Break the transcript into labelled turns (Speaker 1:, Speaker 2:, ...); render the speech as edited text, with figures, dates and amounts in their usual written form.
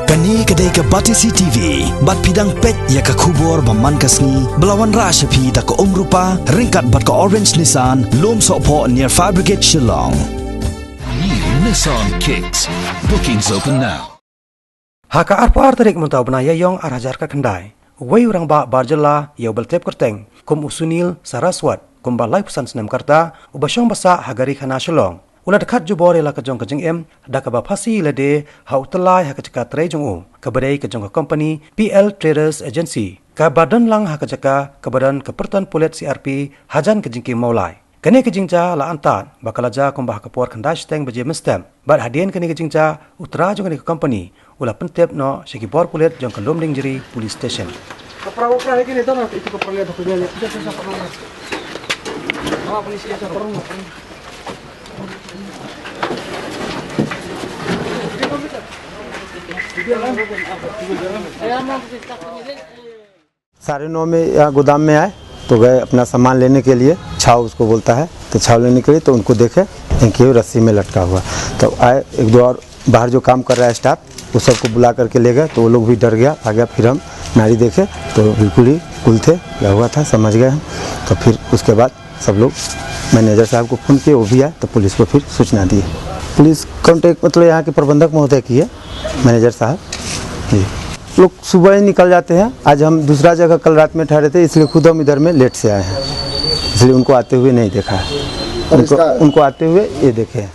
Speaker 1: Kani kedai ke Batisi TV, bat pidang pet ya ke kubur baman kasni, belawan rasa pi da ke rupa, ringkat bat ke Orange Nissan, lom sokpo near Fire Brigade Shillong.
Speaker 2: New Nissan Kicks. Bookings open now.
Speaker 3: Haka arpa tarik mentau benaya yong arajar ka kendai. Wei orang ba barjela yau beltep kerteng, kum usunil saraswat, kum balai pesan senam karta, ubasyong basa hagari khana Shillong. Ulah dekat jubore la kejong kejeng em dak ba phasi lade hau telai ha kecaka tre jong u kabadai kejong company PL Traders Agency ka badan lang ha kecaka kabadan kepertan pulet CRP hajan kejingki maulai kene kejingja la antan bakalaja kumbah kapor khandai steng beje mestem bad hadien kene kejingja utra jong kene company ulah pentep no sekipor pulet jong kelom ding jeri police station
Speaker 4: Kapra kini to na itu kapra lihat aku lihat itu sa kapra ah polisi sa kapra
Speaker 5: साढ़े 9 में यहाँ गोदाम में आए तो गए अपना सामान लेने के लिए छाव उसको बोलता है तो छाव लेने के लिए तो उनको देखे इनके रस्सी में लटका हुआ तो आए एक दो और बाहर जो काम कर रहा है स्टाफ वो सबको बुला करके ले गए तो वो लोग भी डर गया आ गया फिर हम नारी देखे तो बिल्कुल ही कुल थे क्या हुआ था समझ गए हम तो फिर उसके बाद सब लोग मैनेजर साहब को फ़ोन किए वो भी आए तो पुलिस को फिर सूचना दी पुलिस कॉन्टेक्ट मतलब यहाँ के प्रबंधक महोदय की है मैनेजर साहब जी लोग सुबह ही निकल जाते हैं आज हम दूसरा जगह कल रात में ठहरे थे इसलिए खुद हम इधर में लेट से आए हैं इसलिए उनको आते हुए नहीं देखा है उनको आते हुए ये देखे हैं